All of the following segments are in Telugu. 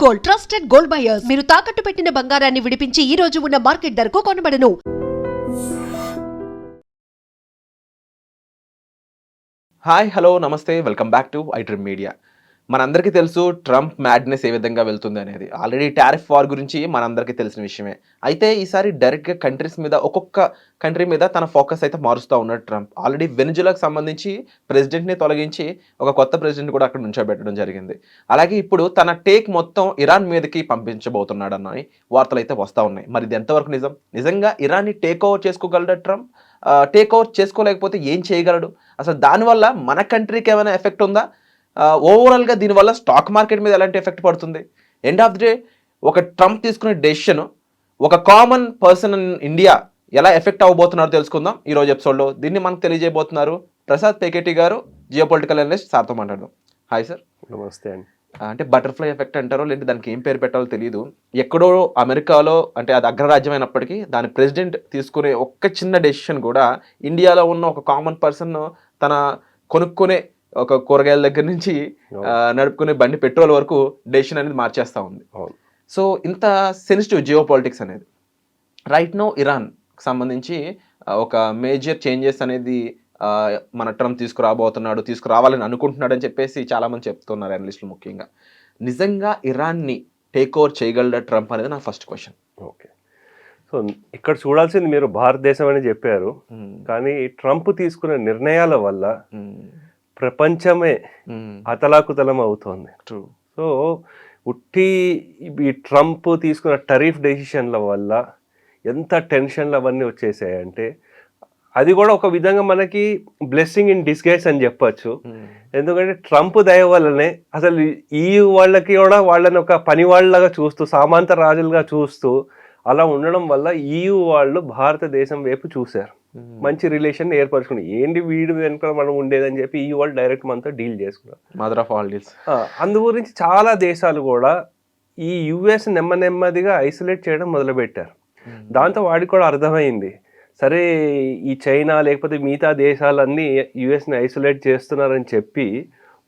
Gold, trusted gold buyers. మీరు తాకట్టు పెట్టిన బంగారాన్ని విడిపించి ఈ రోజు ఉన్న మార్కెట్ ధరకు కొనబడను. హాయ్, హలో, నమస్తే, welcome back to I dream media. మనందరికీ తెలుసు ట్రంప్ మ్యాడ్నెస్ ఏ విధంగా వెళ్తుంది అనేది. ఆల్రెడీ టారిఫ్ వార్ గురించి మనందరికీ తెలిసిన విషయమే. అయితే ఈసారి డైరెక్ట్గా కంట్రీస్ మీద, ఒక్కొక్క కంట్రీ మీద తన ఫోకస్ అయితే మారుస్తూ ఉన్నాడు ట్రంప్. ఆల్రెడీ వెనిజులాకు సంబంధించి ప్రెసిడెంట్ని తొలగించి ఒక కొత్త ప్రెసిడెంట్ కూడా అక్కడ నుంచోబెట్టడం జరిగింది. అలాగే ఇప్పుడు తన టేక్ మొత్తం ఇరాన్ మీదకి పంపించబోతున్నాడు అన్న వార్తలు అయితే వస్తూ ఉన్నాయి. మరి ఇది ఎంతవరకు నిజం? నిజంగా ఇరాన్ని టేక్ ఓవర్ చేసుకోగలడా ట్రంప్? టేక్ ఓవర్ చేసుకోలేకపోతే ఏం చేయగలడు? అసలు దానివల్ల మన కంట్రీకి ఏమైనా ఎఫెక్ట్ ఉందా? ఓవరాల్గా దీనివల్ల స్టాక్ మార్కెట్ మీద ఎలాంటి ఎఫెక్ట్ పడుతుంది? ఎండ్ ఆఫ్ ది డే ఒక ట్రంప్ తీసుకునే డెసిషన్ ఒక కామన్ పర్సన్ ఇన్ ఇండియా ఎలా ఎఫెక్ట్ అవ్వబోతున్నారో తెలుసుకుందాం ఈరోజు ఎపిసోడ్లో. దీన్ని మనకు తెలియజేయబోతున్నారు ప్రసాద్ పేకేటి గారు, జియోపొలిటికల్ అనలిస్ట్. సార్తో మాట్లాడదాం. Hi sir. నమస్తే అండి. అంటే బటర్ఫ్లై ఎఫెక్ట్ అంటారో లేదంటే దానికి ఏం పేరు పెట్టాలో తెలియదు. ఎక్కడో అమెరికాలో, అంటే అది అగ్రరాజ్యం అయినప్పటికీ దాని ప్రెసిడెంట్ తీసుకునే ఒక్క చిన్న డెసిషన్ కూడా ఇండియాలో ఉన్న ఒక కామన్ పర్సన్ తన కొనుక్కునే ఒక కూరగాయల దగ్గర నుంచి నడుపుకునే బండి పెట్రోల్ వరకు డెసిషన్ అనేది మార్చేస్తూ ఉంది. సో ఇంత సెన్సిటివ్ జియో పాలిటిక్స్ అనేది. రైట్ నో ఇరాన్ సంబంధించి ఒక మేజర్ చేంజెస్ అనేది మన ట్రంప్ తీసుకురావాలని అనుకుంటున్నాడు అని చెప్పేసి చాలామంది చెప్తున్నారు, అనలిస్టులు ముఖ్యంగా. నిజంగా ఇరాన్ని టేక్ ఓవర్ చేయగలడా ట్రంప్ అనేది నా ఫస్ట్ క్వశ్చన్. ఓకే, సో ఇక్కడ చూడాల్సింది మీరు భారతదేశం అని చెప్పారు, కానీ ట్రంప్ తీసుకునే నిర్ణయాల వల్ల ప్రపంచమే అతలాకుతలం అవుతోంది. సో ఉట్టి ఈ ట్రంప్ తీసుకున్న టరీఫ్ డెసిషన్ల వల్ల ఎంత టెన్షన్లు అవన్నీ వచ్చేసాయంటే అది కూడా ఒక విధంగా మనకి బ్లెస్సింగ్ ఇన్ డిస్గైస్ అని చెప్పచ్చు. ఎందుకంటే ట్రంప్ దయ వల్లనే అసలు EU వాళ్ళకి కూడా వాళ్ళని ఒక పని వాళ్ళగా చూస్తూ, సామంత రాజులుగా చూస్తూ అలా ఉండడం వల్ల EU వాళ్ళు భారతదేశం వైపు చూశారు, మంచి రిలేషన్ ఏర్పరచుకుని. ఏంటి వీడు వెనుక మనం ఉండేదని చెప్పి EU వాళ్ళు డైరెక్ట్ మనతో డీల్ చేసుకున్నారు, మదర్ ఆఫ్ ఆల్ డీల్స్. అందు గురించి చాలా దేశాలు కూడా ఈ US నెమ్మదిగా ఐసోలేట్ చేయడం మొదలుపెట్టారు. దాంతో వాడికి కూడా అర్థమైంది, సరే ఈ చైనా లేకపోతే మిగతా దేశాలన్నీ యుఎస్ని ఐసోలేట్ చేస్తున్నారని చెప్పి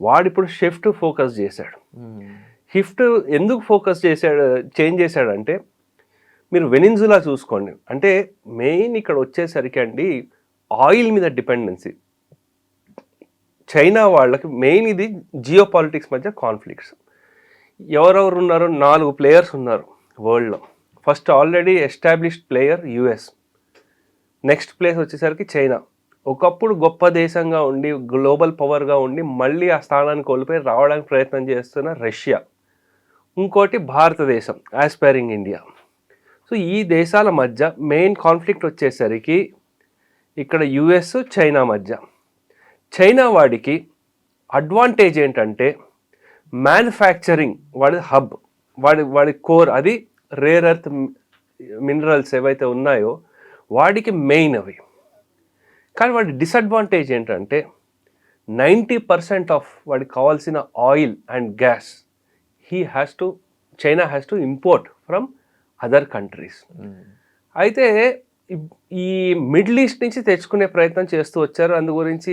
వాడు ఇప్పుడు షిఫ్ట్ ఫోకస్ చేశాడు. షిఫ్ట్ ఎందుకు చేంజ్ చేశాడంటే, మీరు వెనిజులా చూసుకోండి. అంటే మెయిన్ ఇక్కడ వచ్చేసరికి అండి ఆయిల్ మీద డిపెండెన్సీ. చైనా వాళ్ళకి మెయిన్ ఇది జియో పాలిటిక్స్ మధ్య కాన్ఫ్లిక్ట్స్. ఎవరెవరు ఉన్నారు? 4 ప్లేయర్స్ ఉన్నారు వరల్డ్లో. First already established player US, next place వచ్చేసరికి చైనా. ఒకప్పుడు గొప్ప దేశంగా ఉండి గ్లోబల్ పవర్గా ఉండి మళ్ళీ ఆ స్థానాన్ని కోల్పోయి రావడానికి ప్రయత్నం చేస్తున్న రష్యా. ఇంకోటి భారతదేశం, ఆస్పైరింగ్ ఇండియా. సో ఈ దేశాల మధ్య మెయిన్ కాన్ఫ్లిక్ట్ వచ్చేసరికి ఇక్కడ US చైనా మధ్య. చైనా వాడికి అడ్వాంటేజ్ ఏంటంటే మ్యానుఫ్యాక్చరింగ్, వాడి హబ్, వాడి కోర్ అది రేర్ ఎర్త్ మినరల్స్ ఏవైతే ఉన్నాయో వాడికి మెయిన్ అవి. కానీ వాడి డిసడ్వాంటేజ్ ఏంటంటే 90% ఆఫ్ వాడికి కావాల్సిన oil and gas China has to import from other countries. అయితే ఈ మిడిల్ ఈస్ట్ నుంచి తెచ్చుకునే ప్రయత్నం చేస్తూ వచ్చారు. అందు గురించి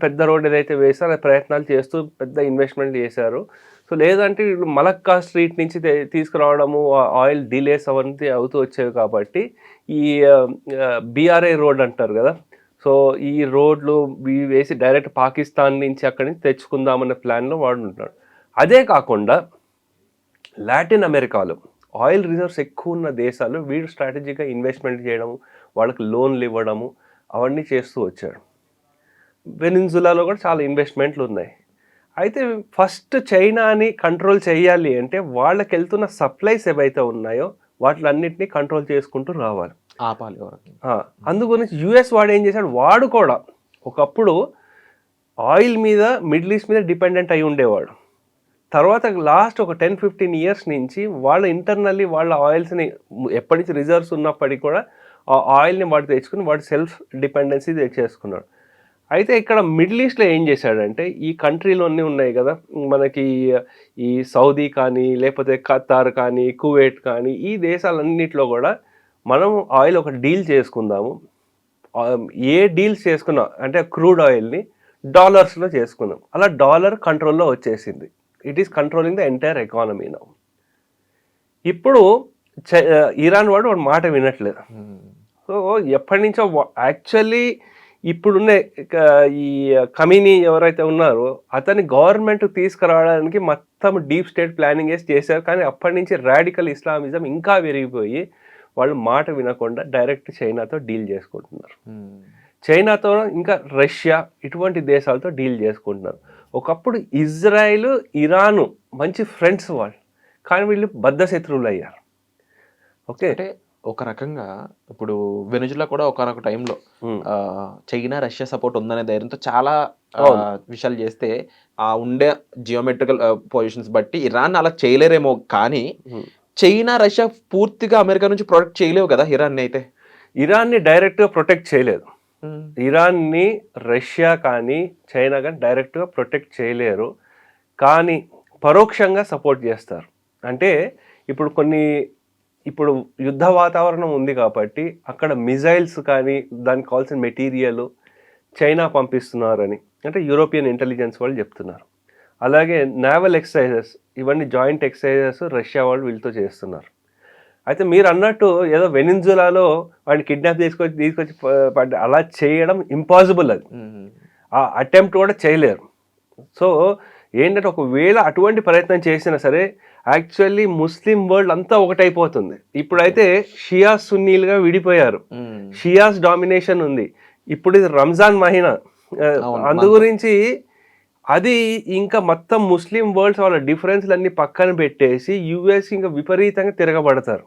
పెద్ద రోడ్ ఏదైతే వేసారో ఆ ప్రయత్నాలు చేస్తూ పెద్ద ఇన్వెస్ట్మెంట్ చేశారు. సో లేదంటే వీళ్ళు మలక్కా స్ట్రీట్ నుంచి తీసుకురావడము, ఆయిల్ డిలేస్ అవన్నీ అవుతూ వచ్చేవి. కాబట్టి ఈ BRI రోడ్ అంటారు కదా, సో ఈ రోడ్లు వేసి డైరెక్ట్ పాకిస్తాన్ నుంచి అక్కడి నుంచి తెచ్చుకుందామన్న ప్లాన్లో వాడు ఉంటున్నాడు. అదే కాకుండా లాటిన్ అమెరికాలో ఆయిల్ రిజర్వ్స్ ఎక్కువ ఉన్న దేశాలు వీడు స్ట్రాటజీగా ఇన్వెస్ట్మెంట్ చేయడము, వాళ్ళకి లోన్లు ఇవ్వడము అవన్నీ చేస్తూ వచ్చాడు. వెనిజులాలో కూడా చాలా ఇన్వెస్ట్మెంట్లు ఉన్నాయి. అయితే ఫస్ట్ చైనాని కంట్రోల్ చేయాలి అంటే వాళ్ళకి వెళ్తున్న సప్లైస్ ఏవైతే ఉన్నాయో వాటిలన్నింటినీ కంట్రోల్ చేసుకుంటూ రావాలి, ఆపాలి. అందుగురించి US వాడు ఏం చేశాడు, వాడు కూడా ఒకప్పుడు ఆయిల్ మీద మిడిల్ ఈస్ట్ మీద డిపెండెంట్ అయి ఉండేవాడు. తర్వాత లాస్ట్ ఒక 10-15 ఇయర్స్ నుంచి వాళ్ళ ఇంటర్నల్లీ వాళ్ళ ఆయిల్స్ని ఎప్పటి నుంచి రిజర్వ్స్ ఉన్నప్పటికీ కూడా ఆ ఆయిల్ని వాడు తెచ్చుకుని వాడు సెల్ఫ్ డిపెండెన్సీ తెచ్చేసుకున్నాడు. అయితే ఇక్కడ మిడిల్ ఈస్ట్లో ఏం చేశాడంటే, ఈ కంట్రీలోనే ఉన్నాయి కదా మనకి, ఈ సౌదీ కానీ లేకపోతే ఖతార్ కానీ కువైట్ కానీ ఈ దేశాలన్నింటిలో కూడా మనం ఆయిల్ ఒక డీల్ చేసుకుందాము. ఏ డీల్స్ చేసుకున్నాం అంటే క్రూడ్ ఆయిల్ని డాలర్స్లో చేసుకున్నాం. అలా డాలర్ కంట్రోల్లో వచ్చేసింది it is controlling the entire economy now. ఇప్పుడు ఇరాన్ వాడు మాట వినట్లేదు. సో ఎప్పటి నుంచో యాక్చువల్లీ ఇప్పుడున్న ఈ ఖమీనీ ఎవరైతే ఉన్నారో అతని గవర్నమెంట్ తీసుకురావడానికి మొత్తం డీప్ స్టేట్ ప్లానింగ్ చేశారు. కానీ అప్పటి నుంచి రాడికల్ ఇస్లామిజం ఇంకా పెరిగిపోయి వాళ్ళు మాట వినకుండా డైరెక్ట్ చైనాతో డీల్ చేసుకుంటున్నారు. చైనాతో ఇంకా రష్యా ఇటువంటి దేశాలతో డీల్ చేసుకుంటున్నారు. ఒకప్పుడు ఇజ్రాయిల్ ఇరాను మంచి ఫ్రెండ్స్ వాళ్ళు, కానీ వీళ్ళు బద్ధ శత్రువులు అయ్యారు. ఓకే, అంటే ఒక రకంగా ఇప్పుడు వెనుజులా కూడా ఒకనొక టైంలో చైనా రష్యా సపోర్ట్ ఉందనే ధైర్యంతో చాలా విషయాలు చేస్తే ఆ ఉండే జియోమెట్రికల్ పొజిషన్స్ బట్టి ఇరాన్ అలా చేయలేరేమో, కానీ చైనా రష్యా పూర్తిగా అమెరికా నుంచి ప్రొటెక్ట్ చేయలేవు కదా ఇరాన్ని. అయితే ఇరాన్ని డైరెక్ట్గా ప్రొటెక్ట్ చేయలేదు. ఇరాన్ని రష్యా కానీ చైనా కానీ డైరెక్ట్గా ప్రొటెక్ట్ చేయలేరు, కానీ పరోక్షంగా సపోర్ట్ చేస్తారు. అంటే ఇప్పుడు యుద్ధ వాతావరణం ఉంది కాబట్టి అక్కడ మిజైల్స్ కానీ దానికి కావాల్సిన మెటీరియల్ చైనా పంపిస్తున్నారని అంటే యూరోపియన్ ఇంటెలిజెన్స్ వాళ్ళు చెప్తున్నారు. అలాగే నేవల్ ఎక్సర్సైజెస్ ఇవన్నీ జాయింట్ ఎక్సర్సైజెస్ రష్యా వాళ్ళు వీళ్ళతో చేస్తున్నారు. అయితే మీరు అన్నట్టు ఏదో వెనిజులాలో వాడిని కిడ్నాప్ తీసుకొచ్చి అలా చేయడం ఇంపాసిబుల్. అది ఆ అటెంప్ట్ కూడా చేయలేరు. సో ఏంటంటే ఒకవేళ అటువంటి ప్రయత్నం చేసినా సరే యాక్చువల్లీ ముస్లిం వరల్డ్ అంతా ఒకటైపోతుంది. ఇప్పుడైతే షియాస్ సున్నీలుగా విడిపోయారు, షియాస్ డామినేషన్ ఉంది. ఇప్పుడు ఇది రంజాన్ మహీనా, అందు గురించి అది ఇంకా మొత్తం ముస్లిం వరల్డ్స్ వాళ్ళ డిఫరెన్స్లు అన్ని పక్కన పెట్టేసి యుఎస్ ఇంకా విపరీతంగా తిరగబడతారు.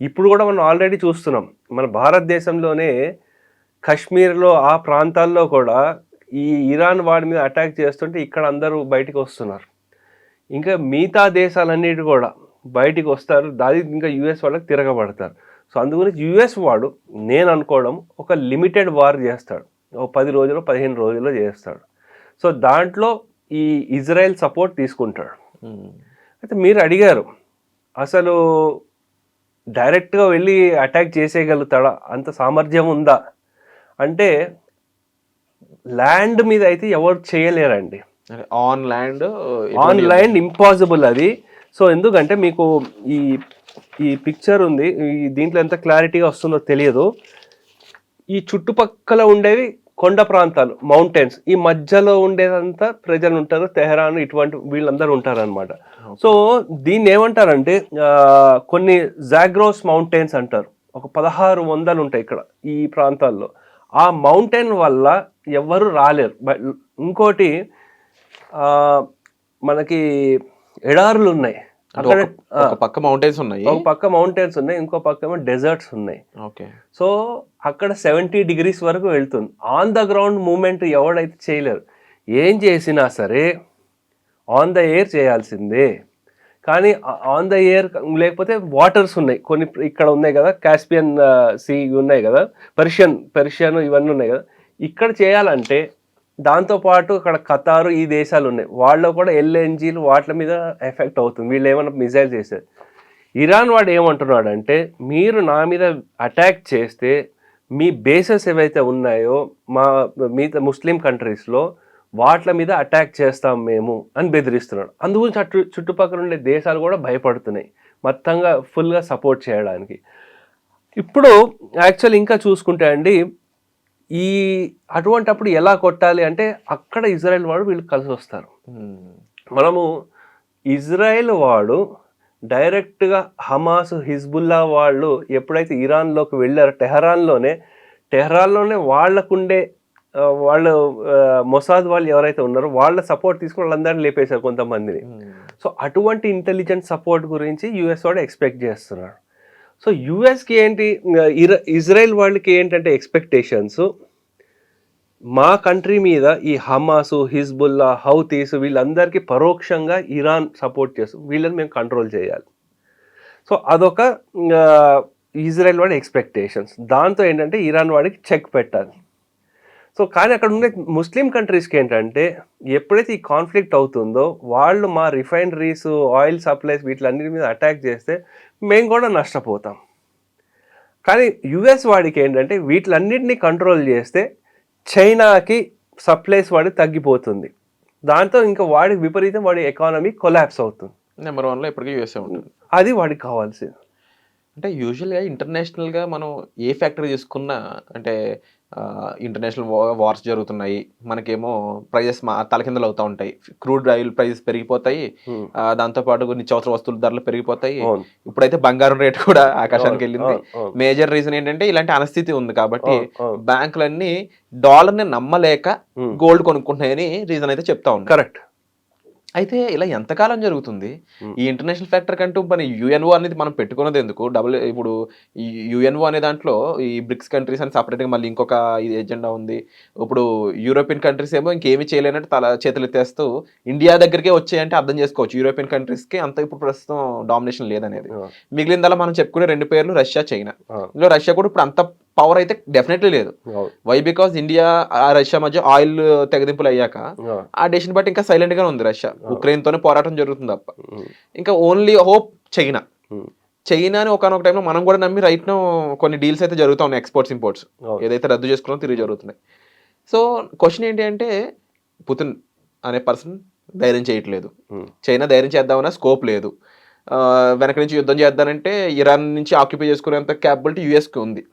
ఇప్పుడు కూడా మనం ఆల్రెడీ చూస్తున్నాం, మన భారతదేశంలోనే కాశ్మీర్లో ఆ ప్రాంతాల్లో కూడా ఈ ఇరాన్ వాడి మీద అటాక్ చేస్తుంటే ఇక్కడ అందరూ బయటికి వస్తున్నారు. ఇంకా మిగతా దేశాలన్నిటి కూడా బయటికి వస్తారు, దాని ఇంకా యుఎస్ వాళ్ళకి తిరగబడతారు. సో అందుగురించి యుఎస్ వాడు నేను అనుకోవడం ఒక లిమిటెడ్ వార్ చేస్తాడు, ఒక 10 రోజులు 15 రోజుల్లో చేస్తాడు. సో దాంట్లో ఈ ఇజ్రాయెల్ సపోర్ట్ తీసుకుంటాడు. అయితే మీరు అడిగారు అసలు డైరెక్ట్గా వెళ్ళి అటాక్ చేసేయగలుగుతాడా, అంత సామర్థ్యం ఉందా అంటే ల్యాండ్ మీద అయితే ఎవరు చేయలేరండి. ఆన్ ల్యాండ్ ఇంపాసిబుల్ అది. సో ఎందుకంటే మీకు ఈ పిక్చర్ ఉంది, ఈ దీంట్లో ఎంత క్లారిటీగా వస్తుందో తెలియదు. ఈ చుట్టుపక్కల ఉండేవి కొండ ప్రాంతాలు, మౌంటైన్స్, ఈ మధ్యలో ఉండేదంతా ప్రజలు ఉంటారు, తెహరాన్ ఇటువంటి వీళ్ళందరూ ఉంటారు అనమాట. సో దీన్ని ఏమంటారంటే కొన్ని జాగ్రోస్ మౌంటైన్స్ అంటారు. ఒక 1600 ఉంటాయి ఇక్కడ ఈ ప్రాంతాల్లో. ఆ మౌంటైన్ వల్ల ఎవరు రాలేరు. ఇంకోటి మనకి ఎడారులు ఉన్నాయి, అక్కడ పక్క మౌంటైన్స్ ఉన్నాయి, ఒక పక్క మౌంటైన్స్ ఉన్నాయి, ఇంకో పక్క ఏమో డెజర్ట్స్ ఉన్నాయి. ఓకే, సో అక్కడ 70 degrees వరకు వెళ్తుంది. ఆన్ ద గ్రౌండ్ మూమెంట్ ఎవడైతే చేయలేరు. ఏం చేసినా సరే ఆన్ ద ఎయిర్ చేయాల్సిందే. కానీ ఆన్ ద ఎయిర్ లేకపోతే వాటర్స్ ఉన్నాయి కొన్ని, ఇక్కడ ఉన్నాయి కదా కాస్పియన్ సీ ఉన్నాయి కదా, పెర్షియన్ ఇవన్నీ ఉన్నాయి కదా, ఇక్కడ చేయాలంటే దాంతోపాటు అక్కడ ఖతారు ఈ దేశాలు ఉన్నాయి, వాళ్ళు కూడా ఎల్ఎన్జీలు వాటి మీద ఎఫెక్ట్ అవుతుంది. వీళ్ళు ఏమన్నా మిజైల్ చేశారు. ఇరాన్ వాడు ఏమంటున్నాడు అంటే మీరు నా మీద అటాక్ చేస్తే మీ బేసెస్ ఏవైతే ఉన్నాయో మిగతా ముస్లిం కంట్రీస్లో వాటి మీద అటాక్ చేస్తాం మేము అని బెదిరిస్తున్నాడు. అందుగురించి చుట్టుపక్కల ఉండే దేశాలు కూడా భయపడుతున్నాయి మొత్తంగా ఫుల్గా సపోర్ట్ చేయడానికి. ఇప్పుడు యాక్చువల్ ఇంకా చూసుకుంటే అండి అటువంటప్పుడు ఎలా కొట్టాలి అంటే అక్కడ ఇజ్రాయెల్ వాడు వీళ్ళు కలిసి వస్తారు. మనము ఇజ్రాయెల్ వాడు డైరెక్ట్గా హమాస్ హిజ్బుల్లా వాళ్ళు ఎప్పుడైతే ఇరాన్లోకి వెళ్ళారో టెహరాన్లోనే వాళ్ళకుండే వాళ్ళు మొసాద్ వాళ్ళు ఎవరైతే ఉన్నారో వాళ్ళ సపోర్ట్ తీసుకుని వాళ్ళందరినీ లేపేశారు కొంతమందిని. సో అటువంటి ఇంటెలిజెన్స్ సపోర్ట్ గురించి యుఎస్ వాడు ఎక్స్పెక్ట్ చేస్తున్నాడు. సో యుఎస్కి ఏంటి, ఇజ్రాయెల్ వాళ్ళకి ఏంటంటే ఎక్స్పెక్టేషన్స్, మా కంట్రీ మీద ఈ హమాసు హిజ్బుల్లా హౌతీస్ వీళ్ళందరికీ పరోక్షంగా ఇరాన్ సపోర్ట్ చేస్తూ వీళ్ళని మేము కంట్రోల్ చేయాలి. సో అదొక ఇజ్రాయెల్ వాడి ఎక్స్పెక్టేషన్స్. దాంతో ఏంటంటే ఇరాన్ వాడికి చెక్ పెట్టాలి. సో కానీ అక్కడ ఉండే ముస్లిం కంట్రీస్కి ఏంటంటే ఎప్పుడైతే ఈ కాన్ఫ్లిక్ట్ అవుతుందో వాళ్ళు మా రిఫైనరీస్ ఆయిల్ సప్లైస్ వీటిలన్నిటి మీద అటాక్ చేస్తే మేము కూడా నష్టపోతాం. కానీ యుఎస్ వాడికి ఏంటంటే వీటిలన్నిటినీ కంట్రోల్ చేస్తే చైనాకి సప్లైస్ వాడి తగ్గిపోతుంది. దాంతో ఇంకా వాడికి విపరీతం వాడి ఎకానమీ కొలాప్స్ అవుతుంది. నెంబర్ 1లో ఇప్పటికీ యూఎస్ఏ ఉంటుంది. అది వాడికి కావాల్సింది. అంటే యూజువల్గా ఇంటర్నేషనల్గా మనం ఏ ఫ్యాక్టరీ తీసుకున్నా అంటే ఇంటర్నేషనల్ వార్స్ జరుగుతున్నాయి, మనకేమో ప్రైజెస్ తలకిందలు అవుతూ ఉంటాయి, క్రూడ్ ఆయిల్ ప్రైజెస్ పెరిగిపోతాయి, దాంతోపాటు నిత్యావసర వస్తువుల ధరలు పెరిగిపోతాయి, ఇప్పుడైతే బంగారం రేటు కూడా ఆకాశానికి వెళ్ళింది. మేజర్ రీజన్ ఏంటంటే ఇలాంటి అనస్థితి ఉంది కాబట్టి బ్యాంకులన్నీ డాలర్ని నమ్మలేక గోల్డ్ కొనుక్కుంటున్నాయని రీజన్ అయితే చెప్తా ఉంది. కరెక్ట్. అయితే ఇలా ఎంతకాలం జరుగుతుంది ఈ ఇంటర్నేషనల్ ఫ్యాక్టర్ కంటూ? మన యుఎన్ఓ అనేది మనం పెట్టుకున్నది ఎందుకు? ఇప్పుడు ఈ యుఎన్ఓ అనే దాంట్లో ఈ బ్రిక్స్ కంట్రీస్ అని సపరేట్గా మళ్ళీ ఇంకొక ఎజెండా ఉంది. ఇప్పుడు యూరోపియన్ కంట్రీస్ ఏమో ఇంకేమీ చేయలేనట్టు చేతులు ఎత్తేస్తూ ఇండియా దగ్గరికే వచ్చాయంటే అర్థం చేసుకోవచ్చు యూరోపియన్ కంట్రీస్కి అంత ఇప్పుడు ప్రస్తుతం డామినేషన్ లేదనేది. మిగిలిందలా మనం చెప్పుకునే 2 పేర్లు రష్యా, చైనా. ఇందులో రష్యా కూడా ఇప్పుడు అంత పవర్ అయితే డెఫినెట్లీ లేదు. వై బికాస్ ఇండియా రష్యా మధ్య ఆయిల్ తెగదింపులు అయ్యాక ఆ డెసిషన్ బట్టి ఇంకా సైలెంట్ గానే ఉంది రష్యా. ఉక్రెయిన్ తోనే పోరాటం జరుగుతుంది తప్ప ఇంకా ఓన్లీ హోప్ చైనా. చైనాని ఒకనొక టైంలో మనం కూడా నమ్మి రైట్ నో కొన్ని డీల్స్ అయితే జరుగుతా ఉన్నాయి, ఎక్స్పోర్ట్స్ ఇంపోర్ట్స్ ఏదైతే రద్దు చేసుకున్నామో తిరిగి జరుగుతున్నాయి. సో క్వశ్చన్ ఏంటి అంటే పుతిన్ అనే పర్సన్ ధైర్యం చేయట్లేదు, చైనా ధైర్యం చేద్దామన్నా స్కోప్ లేదు, వెనక నుంచి యుద్ధం చేద్దానంటే ఇరాన్ నుంచి ఆక్యుపై చేసుకునేంత క్యాపబిలిటీ యుఎస్కి ఉంది.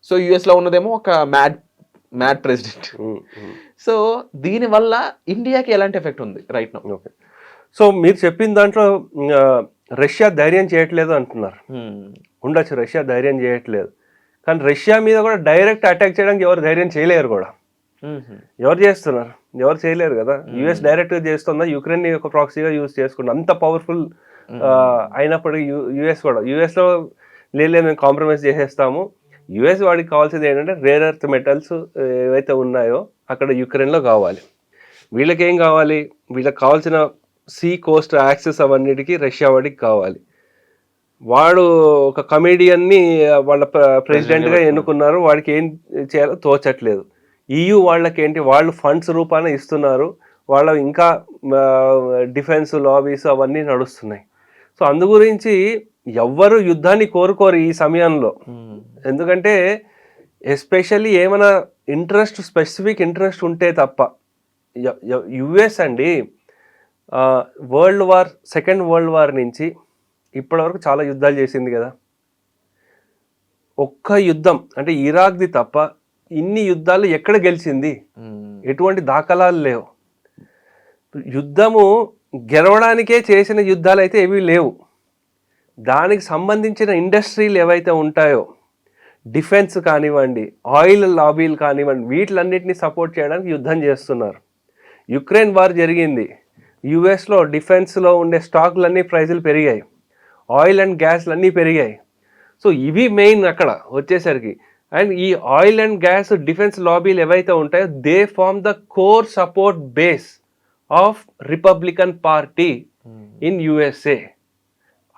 సో యుఎస్లో ఉన్నదేమో ఒక మ్యాడ్ ప్రెసిడెంట్. సో దీనివల్ల ఇండియాకి ఎలాంటి ఎఫెక్ట్ ఉంది రైట్ నౌ? ఓకే, సో మీరు చెప్పిన దాంట్లో రష్యా ధైర్యం చేయట్లేదు అంటున్నారు. ఉండొచ్చు, రష్యా ధైర్యం చేయట్లేదు, కానీ రష్యా మీద కూడా డైరెక్ట్ అటాక్ చేయడానికి ఎవరు ధైర్యం చేయలేరు కూడా. ఎవరు చేస్తున్నారు? ఎవరు చేయలేరు కదా. యుఎస్ డైరెక్ట్గా చేస్తుందా, యుక్రెయిన్ ఒక ప్రాక్సీగా యూజ్ చేసుకుంటాం. అంత పవర్ఫుల్ అయినప్పటికీ యుఎస్లో లేదు మేము కాంప్రమైజ్ చేసేస్తాము. యుఎస్ వాడికి కావాల్సింది ఏంటంటే రేర్ ఎర్త్ మెటల్స్ ఏవైతే ఉన్నాయో అక్కడ యుక్రెయిన్లో కావాలి. వీళ్ళకేం కావాలి? వీళ్ళకి కావాల్సిన సీ కోస్ట్ యాక్సెస్ అవన్నిటికీ రష్యా వాడికి కావాలి. వాడు ఒక కమేడియన్ని వాళ్ళ ప్రెసిడెంట్గా ఎన్నుకున్నారు, వాడికి ఏం చేయాలో తోచట్లేదు. EU వాళ్ళకి ఏంటి, వాళ్ళు ఫండ్స్ రూపాన ఇస్తున్నారు, వాళ్ళ ఇంకా డిఫెన్స్ లాబీస్ అవన్నీ నడుస్తున్నాయి. సో అందు గురించి ఎవ్వరు యుద్ధాన్ని కోరుకోరు ఈ సమయంలో. ఎందుకంటే ఎస్పెషల్లీ ఏమైనా ఇంట్రెస్ట్, స్పెసిఫిక్ ఇంట్రెస్ట్ ఉంటే తప్ప. యుఎస్ అండి సెకండ్ వరల్డ్ వార్ నుంచి ఇప్పటివరకు చాలా యుద్ధాలు చేసింది కదా. ఒక్క యుద్ధం అంటే ఇరాక్ది తప్ప ఇన్ని యుద్ధాలు ఎక్కడ గెలిచింది? ఎటువంటి దాఖలాలు లేవు. యుద్ధము గెలవడానికే చేసిన యుద్ధాలు అయితే ఏవీ లేవు. దానికి సంబంధించిన ఇండస్ట్రీలు ఏవైతే ఉంటాయో, డిఫెన్స్ కానివ్వండి, ఆయిల్ లాబీలు కానివ్వండి, వీటిలన్నిటిని సపోర్ట్ చేయడానికి యుద్ధం చేస్తున్నారు. యుక్రెయిన్ వార్ జరిగింది, యుఎస్లో డిఫెన్స్లో ఉండే స్టాక్లన్నీ ప్రైజులు పెరిగాయి, ఆయిల్ అండ్ గ్యాస్లు అన్నీ పెరిగాయి. సో ఇవి మెయిన్ అక్కడ వచ్చేసరికి. అండ్ ఈ ఆయిల్ అండ్ గ్యాస్ డిఫెన్స్ లాబీలు ఏవైతే ఉంటాయో they form the core support base of Republican party in USA.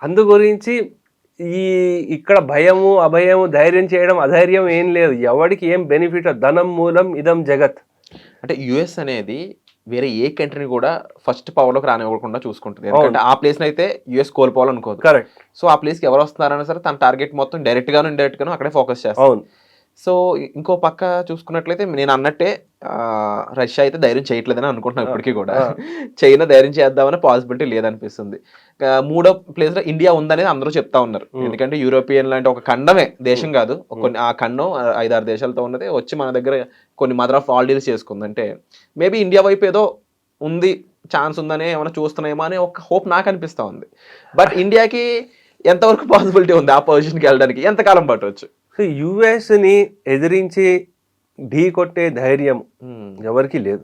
అందు గురించి ఇక్కడ భయము, అభయము, ధైర్యం చేయడం, అధైర్యం ఏం లేదు. ఎవరికి ఏం బెనిఫిట్? ధనం మూలం ఇదం జగత్. అంటే యుఎస్ అనేది వేరే ఏ కంట్రీని కూడా ఫస్ట్ పవర్లోకి రానివ్వకుండా చూసుకుంటుంది. ఎందుకంటే ఆ ప్లేస్ని అయితే యుఎస్ కోల్పోవాలనుకోదు. కరెక్ట్. సో ఆ ప్లేస్కి ఎవరు వస్తున్నారన్నా సరే తన టార్గెట్ మొత్తం డైరెక్ట్గాను ఇండైరెక్ట్గాను అక్కడే ఫోకస్ చేస్తాను. సో ఇంకో పక్క చూసుకున్నట్లయితే నేను అన్నట్టే రష్యా అయితే ధైర్యం చేయట్లేదని అనుకుంటున్నాను ఇప్పటికీ కూడా. చైనా ధైర్యం చేద్దామని పాసిబిలిటీ లేదనిపిస్తుంది. మూడో ప్లేస్లో ఇండియా ఉందనేది అందరూ చెప్తా ఉన్నారు. ఎందుకంటే యూరోపియన్ లాంటి ఒక ఖండమే, దేశం కాదు, కొన్ని ఆ ఖండం 5-6 దేశాలతో ఉన్నది వచ్చి మన దగ్గర కొన్ని మదర్ ఆఫ్ ఆల్ డీల్స్ చేసుకుంది. అంటే మేబీ ఇండియా వైపు ఏదో ఉంది, ఛాన్స్ ఉందనే ఏమైనా చూస్తున్నాయేమో అనే ఒక హోప్ నాకు అనిపిస్తూ ఉంది. బట్ ఇండియాకి ఎంతవరకు పాసిబిలిటీ ఉంది ఆ పొజిషన్కి వెళ్ళడానికి? ఎంతకాలం పట్టవచ్చు? యుఎస్ని ఎదిరించి ఢీ కొట్టే ధైర్యం ఎవరికి లేదు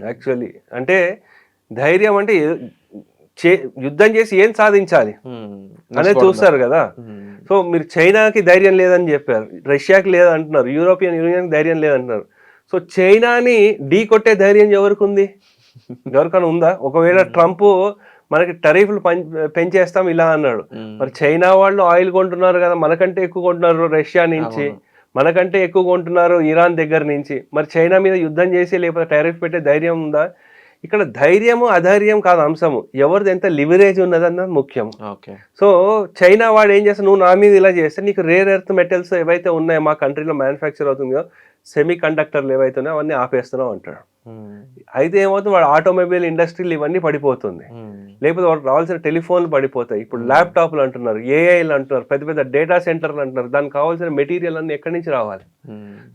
యాక్చువల్లీ. అంటే ధైర్యం అంటే యుద్ధం చేసి ఏం సాధించాలి అనేది చూస్తారు కదా. సో మీరు చైనాకి ధైర్యం లేదని చెప్పారు, రష్యాకి లేదంటున్నారు, యూరోపియన్ యూనియన్కి ధైర్యం లేదంటున్నారు. సో చైనాని ఢీ కొట్టే ధైర్యం ఎవరికి ఉంది? ఎవరికైనా ఉందా? ఒకవేళ ట్రంప్ మనకి టరీఫ్లు పెంచేస్తాం ఇలా అన్నాడు, మరి చైనా వాళ్ళు ఆయిల్ కొంటున్నారు కదా, మనకంటే ఎక్కువ కొంటున్నారు రష్యా నుంచి, మనకంటే ఎక్కువ కొంటున్నారు ఇరాన్ దగ్గర నుంచి. మరి చైనా మీద యుద్ధం చేసి లేకపోతే టారిఫ్ పెట్టే ధైర్యం ఉందా? ఇక్కడ ధైర్యము అధైర్యం కాదు అంశము, ఎవరిది ఎంత లివరేజ్ ఉన్నదన్నది ముఖ్యం. ఓకే. సో చైనా వాడు ఏం చేస్తాడు, నువ్వు నా మీద ఇలా చేస్తే నీకు రేర్ ఎర్త్ మెటల్స్ ఏవైతే ఉన్నాయో మా కంట్రీలో మ్యానుఫ్యాక్చర్ అవుతుందో సెమీ కండక్టర్లు ఏవైతే ఉన్నాయో అవన్నీ ఆపేస్తున్నావు అంటాడు. అయితే ఏమవుతుంది, వాడు ఆటోమొబైల్ ఇండస్ట్రీలు ఇవన్నీ పడిపోతుంది, లేకపోతే వాడికి రావాల్సిన టెలిఫోన్లు పడిపోతాయి, ఇప్పుడు ల్యాప్టాప్లు అంటున్నారు, ఏఐలు అంటున్నారు, పెద్ద పెద్ద డేటా సెంటర్లు అంటున్నారు, దానికి కావాల్సిన మెటీరియల్ అన్ని ఎక్కడి నుంచి రావాలి.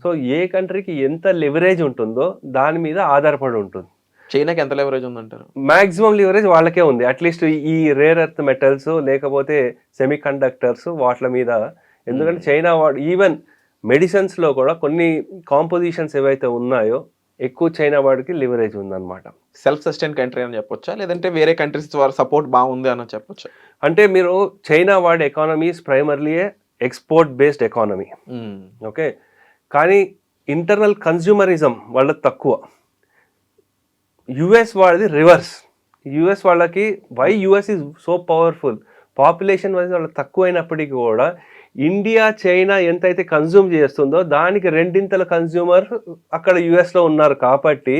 సో ఏ కంట్రీకి ఎంత లెవరేజ్ ఉంటుందో దాని మీద ఆధారపడి ఉంటుంది. చైనాకి ఎంత లెవరేజ్ ఉందంటారు? మాక్సిమం లివరేజ్ వాళ్ళకే ఉంది, అట్లీస్ట్ ఈ రేర్ ఎర్త్ మెటల్స్ లేకపోతే సెమీ కండక్టర్స్ వాటి మీద. ఎందుకంటే చైనా వాడు ఈవెన్ మెడిసిన్స్లో కూడా కొన్ని కాంపోజిషన్స్ ఏవైతే ఉన్నాయో ఎక్కువ చైనా వాడికి లివరేజ్ ఉందన్నమాట. సెల్ఫ్ సస్టైన్ కంట్రీ అని చెప్పొచ్చా, లేదంటే వేరే కంట్రీస్ ద్వారా సపోర్ట్ బాగుంది అని చెప్పొచ్చా? అంటే మీరు చైనా వాడి economy is primarily export based economy, okay, కానీ ఇంటర్నల్ కన్జ్యూమరిజం వాళ్ళకి తక్కువ. యుఎస్ వాళ్ళది రివర్స్. యుఎస్ వాళ్ళకి why US is so powerful, population wise వాళ్ళకి తక్కువ అయినప్పటికీ కూడా ఇండియా చైనా ఎంతైతే కన్జ్యూమ్ చేస్తుందో దానికి రెండింతల కన్జ్యూమర్ అక్కడ యుఎస్లో ఉన్నారు కాబట్టి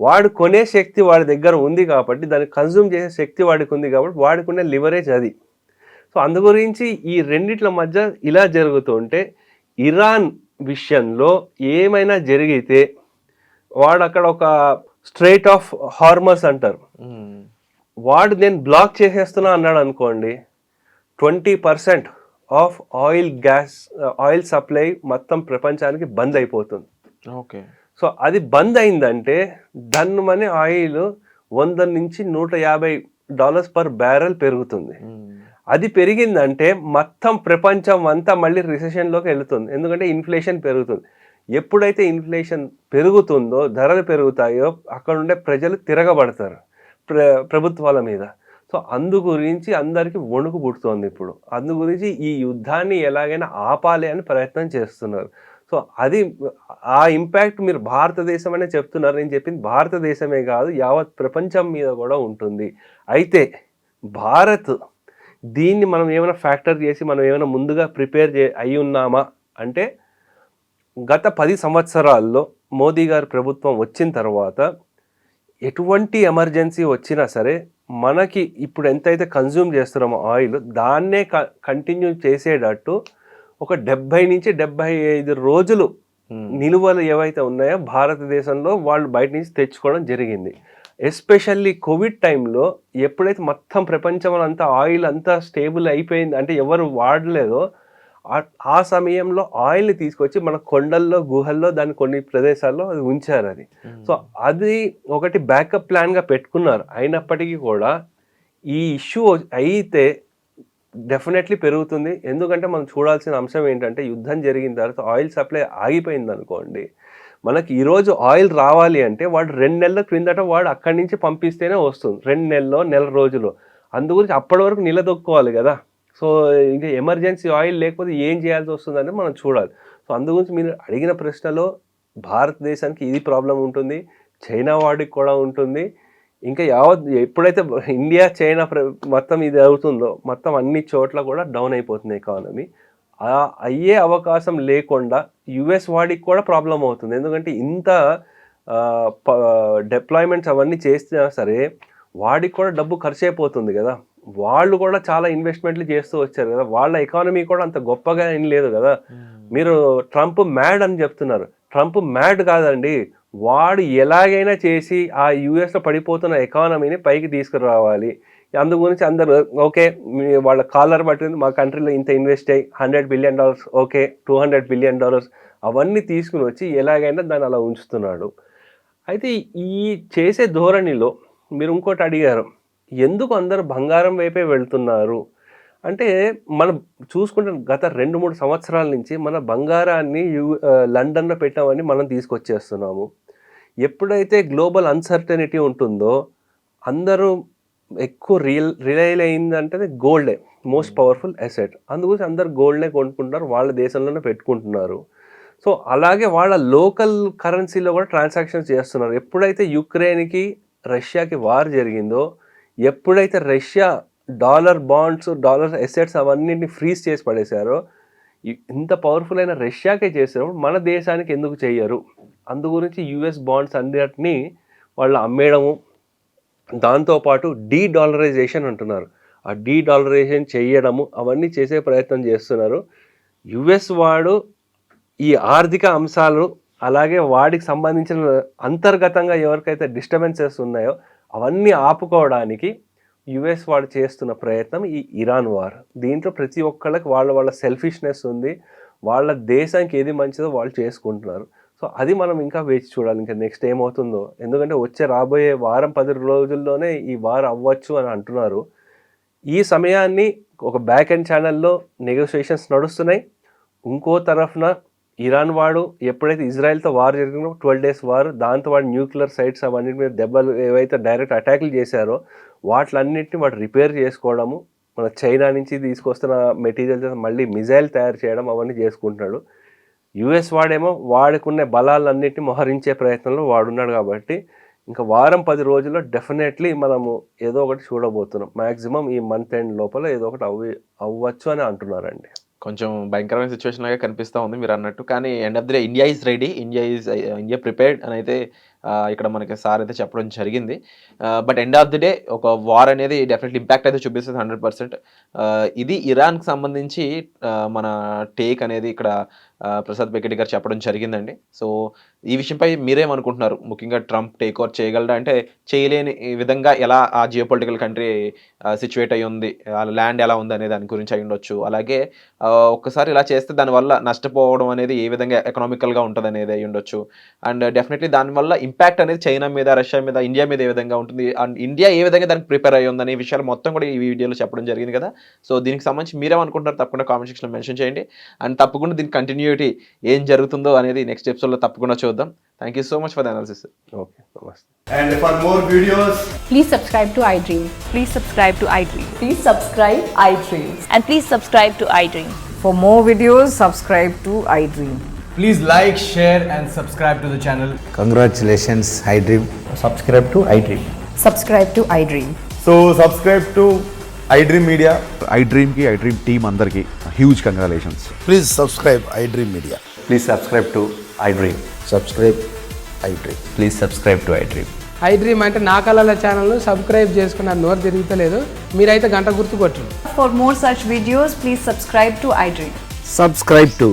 వాడు కొనే శక్తి వాడి దగ్గర ఉంది కాబట్టి, దాన్ని కన్జ్యూమ్ చేసే శక్తి వాడికి ఉంది కాబట్టి వాడికి ఉన్న లివరేజ్ అది. సో అందు గురించి ఈ రెండిట్ల మధ్య ఇలా జరుగుతుంటే ఇరాన్ విషయంలో ఏమైనా జరిగితే వాడు అక్కడ ఒక స్ట్రైట్ ఆఫ్ హార్మస్ అంటారు, వాడు నేను బ్లాక్ చేసేస్తున్నా అన్నాడు అనుకోండి, 20% ఆఫ్ ఆయిల్ సప్లై మొత్తం ప్రపంచానికి బంద్ అయిపోతుంది. ఓకే. సో అది బంద్ అయిందంటే దన్నుమని ఆయిల్ $100 నుంచి $150 పర్ బ్యారెల్ పెరుగుతుంది. అది పెరిగిందంటే మొత్తం ప్రపంచం అంతా మళ్ళీ రిసెషన్లోకి వెళుతుంది, ఎందుకంటే ఇన్ఫ్లేషన్ పెరుగుతుంది. ఎప్పుడైతే ఇన్ఫ్లేషన్ పెరుగుతుందో ధరలు పెరుగుతాయో అక్కడ ఉండే ప్రజలు తిరగబడతారు ప్రభుత్వాల మీద. సో అందు గురించి అందరికీ వణుకు పుడుతోంది ఇప్పుడు. అందు గురించి ఈ యుద్ధాన్ని ఎలాగైనా ఆపాలి అని ప్రయత్నం చేస్తున్నారు. సో అది ఆ ఇంపాక్ట్ మీరు భారతదేశం అనే చెప్తున్నారు, నేను చెప్పింది భారతదేశమే కాదు యావత్ ప్రపంచం మీద కూడా ఉంటుంది. అయితే భారత్ దీన్ని మనం ఏమైనా ఫ్యాక్టర్ చేసి మనం ఏమైనా ముందుగా ప్రిపేర్ అయి ఉన్నామా అంటే, గత 10 సంవత్సరాల్లో మోదీ గారి ప్రభుత్వం వచ్చిన తర్వాత ఎటువంటి ఎమర్జెన్సీ వచ్చినా సరే మనకి ఇప్పుడు ఎంతైతే కన్జ్యూమ్ చేస్తున్నామో ఆయిల్ దాన్నే కంటిన్యూ చేసేటట్టు ఒక 70 నుంచి 75 రోజులు నిలువలు ఏవైతే ఉన్నాయో భారతదేశంలో వాళ్ళు బయట నుంచి తెచ్చుకోవడం జరిగింది. ఎస్పెషల్లీ కోవిడ్ టైంలో ఎప్పుడైతే మొత్తం ప్రపంచంలో అంతా ఆయిల్ అంతా స్టేబుల్ అయిపోయింది, అంటే ఎవరు వాడలేదో ఆ సమయంలో ఆయిల్ని తీసుకొచ్చి మన కొండల్లో గుహల్లో దాన్ని కొన్ని ప్రదేశాల్లో అది ఉంచారు అది. సో అది ఒకటి బ్యాకప్ ప్లాన్గా పెట్టుకున్నారు. అయినప్పటికీ కూడా ఈ ఇష్యూ అయితే డెఫినెట్లీ పెరుగుతుంది. ఎందుకంటే మనం చూడాల్సిన అంశం ఏంటంటే, యుద్ధం జరిగిన తర్వాత ఆయిల్ సప్లై ఆగిపోయింది అనుకోండి, మనకి ఈరోజు ఆయిల్ రావాలి అంటే వాడు 2 నెలల క్రిందట వాడు అక్కడి నుంచి పంపిస్తేనే వస్తుంది, 2 నెలల్లో నెల రోజులు. అందుగురించి అప్పటి వరకు నిలదొక్కుకోవాలి కదా. సో ఇంకా ఎమర్జెన్సీ ఆయిల్ లేకపోతే ఏం చేయాల్సి వస్తుందని మనం చూడాలి. సో అందుగురించి మీరు అడిగిన ప్రశ్నలో భారతదేశానికి ఇది ప్రాబ్లం ఉంటుంది, చైనా వాడికి కూడా ఉంటుంది. ఇంకా ఎప్పుడైతే ఇండియా చైనా మొత్తం ఇది అవుతుందో మొత్తం అన్ని చోట్ల కూడా డౌన్ అయిపోతుంది ఎకానమీ. అయ్యే అవకాశం లేకుండా యుఎస్ వాడికి కూడా ప్రాబ్లం అవుతుంది. ఎందుకంటే ఇంత డిప్లాయ్మెంట్స్ అవన్నీ చేసినా సరే వాడికి కూడా డబ్బు ఖర్చు అయిపోతుంది కదా. వాళ్ళు కూడా చాలా ఇన్వెస్ట్మెంట్లు చేస్తూ వచ్చారు కదా, వాళ్ళ ఎకానమీ కూడా అంత గొప్పగా ఏం లేదు కదా. మీరు ట్రంప్ మ్యాడ్ అని చెప్తున్నారు, ట్రంప్ మ్యాడ్ కాదండి, వాడు ఎలాగైనా చేసి ఆ యుఎస్లో పడిపోతున్న ఎకానమీని పైకి తీసుకురావాలి. అందు గురించి అందరు ఓకే వాళ్ళ కాలర్ పట్టింది, మా కంట్రీలో ఇంత ఇన్వెస్ట్ అయ్యి $100 బిలియన్, ఓకే $200 బిలియన్ అవన్నీ తీసుకుని వచ్చి ఎలాగైనా దాన్ని అలా ఉంచుతున్నాడు. అయితే ఈ చేసే ధోరణిలో మీరు ఇంకోటి అడిగారు, ఎందుకు అందరూ బంగారం వైపే వెళ్తున్నారు అంటే, మనం చూసుకుంటే గత 2-3 సంవత్సరాల నుంచి మన బంగారాన్ని లండన్లో పెట్టామని మనం తీసుకొచ్చేస్తున్నాము. ఎప్పుడైతే గ్లోబల్ అన్సర్టనిటీ ఉంటుందో అందరూ ఎక్కువ రిలైల్ అయిందంటే గోల్డే మోస్ట్ పవర్ఫుల్ అసెట్. అందుకోసం అందరు గోల్డ్నే కొనుక్కుంటున్నారు, వాళ్ళ దేశంలోనే పెట్టుకుంటున్నారు. సో అలాగే వాళ్ళ లోకల్ కరెన్సీలో కూడా ట్రాన్సాక్షన్స్ చేస్తున్నారు. ఎప్పుడైతే యుక్రెయిన్కి రష్యాకి వార్ జరిగిందో, ఎప్పుడైతే Russia dollar bonds dollar assets అవన్నింటిని ఫ్రీజ్ చేసి పడేశారో, ఇంత పవర్ఫుల్ అయిన రష్యాకే చేసినప్పుడు మన దేశానికి ఎందుకు చెయ్యరు? అందు గురించి యుఎస్ బాండ్స్ అన్నిటినీ వాళ్ళు అమ్మేయడము, దాంతోపాటు డీడాలరైజేషన్ అంటున్నారు, ఆ డీడాలరైజేషన్ చేయడము అవన్నీ చేసే ప్రయత్నం చేస్తున్నారు. యుఎస్ వాడు ఈ ఆర్థిక అంశాలు అలాగే వాడికి సంబంధించిన అంతర్గతంగా ఎవరికైతే డిస్టర్బెన్సెస్ ఉన్నాయో అవన్నీ ఆపుకోవడానికి యుఎస్ వాడు చేస్తున్న ప్రయత్నం ఈ ఇరాన్ వార్. దీంట్లో ప్రతి ఒక్కళ్ళకి వాళ్ళ సెల్ఫిష్నెస్ ఉంది, వాళ్ళ దేశానికి ఏది మంచిదో వాళ్ళు చేసుకుంటున్నారు. సో అది మనం ఇంకా వేచి చూడాలి, ఇంకా నెక్స్ట్ ఏమవుతుందో. ఎందుకంటే రాబోయే వారం 10 రోజుల్లోనే ఈ వార్ అవ్వచ్చు అని అంటున్నారు. ఈ సమయాన్ని ఒక బ్యాక్ ఎండ్ ఛానల్లో నెగోషియేషన్స్ నడుస్తున్నాయి. ఇంకో తరఫున ఇరాన్ వాడు ఎప్పుడైతే ఇజ్రాయెల్తో వార్ జరిగిందో 12 days వార్, దాంతో వాడు న్యూక్లియర్ సైట్స్ అవన్నిటి మీద దెబ్బలు ఏవైతే డైరెక్ట్ అటాక్లు చేశారో వాటిలన్నింటినీ వాడు రిపేర్ చేసుకోవడము, మన చైనా నుంచి తీసుకొస్తున్న మెటీరియల్స్ మళ్ళీ మిజైల్ తయారు చేయడం అవన్నీ చేసుకుంటున్నాడు. యుఎస్ వాడేమో వాడుకునే బలాలన్నింటినీ మోహరించే ప్రయత్నంలో వాడున్నాడు. కాబట్టి ఇంకా వారం 10 రోజుల్లో డెఫినెట్లీ మనము ఏదో ఒకటి చూడబోతున్నాం. మ్యాక్సిమం ఈ మంత్ ఎండ్ లోపల ఏదో ఒకటి అవ్వచ్చు అని అంటున్నారండి. కొంచెం భయంకరమైన సిచ్యువేషన్ లాగా కనిపిస్తూ ఉంది మీరు అన్నట్టు. కానీ end of the day India is ready, India prepared అని అయితే ఇక్కడ మనకి సార్ అయితే చెప్పడం జరిగింది. But end of the day ఒక వార్ అనేది డెఫినెట్లీ ఇంపాక్ట్ అయితే చూపిస్తుంది 100%. ఇది ఇరాన్కి సంబంధించి మన టేక్ అనేది ఇక్కడ ప్రసాద్ బెకెటి గారు చెప్పడం జరిగిందండి. సో ఈ విషయంపై మీరేమనుకుంటున్నారు? ముఖ్యంగా ట్రంప్ టేక్ ఓవర్ చేయగలడా, అంటే చేయలేని విధంగా ఎలా ఆ జియో పొలిటికల్ కంట్రీ సిచ్యువేట్ అయ్యి ఉంది, ల్యాండ్ ఎలా ఉంది అనే దాని గురించి అయి ఉండొచ్చు. అలాగే ఒక్కసారి ఇలా చేస్తే దానివల్ల నష్టపోవడం అనేది ఏ విధంగా ఎకనామికల్గా ఉంటుంది అనేది అయి ఉండొచ్చు. అండ్ డెఫినెట్లీ దానివల్ల ఇంపాక్ట్ అనేది చైనా మీద, రష్యా మీద, ఇండియా మీద ఏ విధంగా ఉంటుంది, అండ్ ఇండియా ఏ విధంగా దానికి ప్రిపేర్ అయ్యి ఉందనే విషయాలు మొత్తం కూడా ఈ వీడియోలో చెప్పడం జరిగింది కదా. సో దీనికి సంబంధించి మీరేమనుకుంటున్నారు తప్పకుండా కామెంట్ సెక్షన్లో మెన్షన్ చేయండి. అండ్ తప్పకుండా దీనికి కంటిన్యూటీ ఏం జరుగుతుందో అనేది నెక్స్ట్ ఎపిసోడ్లో తప్పకుండా చూద్దాం. Thank you so much for the analysis. Okay, నమస్తే. And for more videos, Please subscribe to iDream. Please subscribe to iDream. Please subscribe iDream. And please subscribe to iDream. For more videos, subscribe to iDream. please like, share and subscribe to the channel. Congratulations, iDream. Subscribe to iDream. Subscribe to iDream. So subscribe to iDream Media. iDream ki iDream team andarki huge congratulations. Please subscribe iDream Media. Please subscribe to iDream. Subscribe iDream. Please subscribe to iDream. iDream అంటే నా కళల ఛానల్ను సబ్స్క్రైబ్ చేసుకున్న నోరు తిరుగుతలేదు, మీరైతే గంట గుర్తు కొట్టండి. For more such videos, please subscribe to iDream. Subscribe to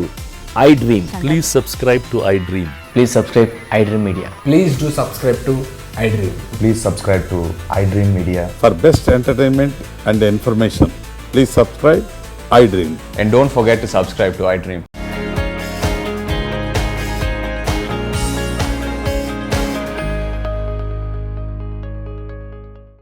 iDream. Please subscribe to iDream. Please subscribe iDream Media. Please do subscribe to iDream. Please subscribe to iDream Media. For best entertainment and information, please subscribe iDream. And don't forget to subscribe to iDream.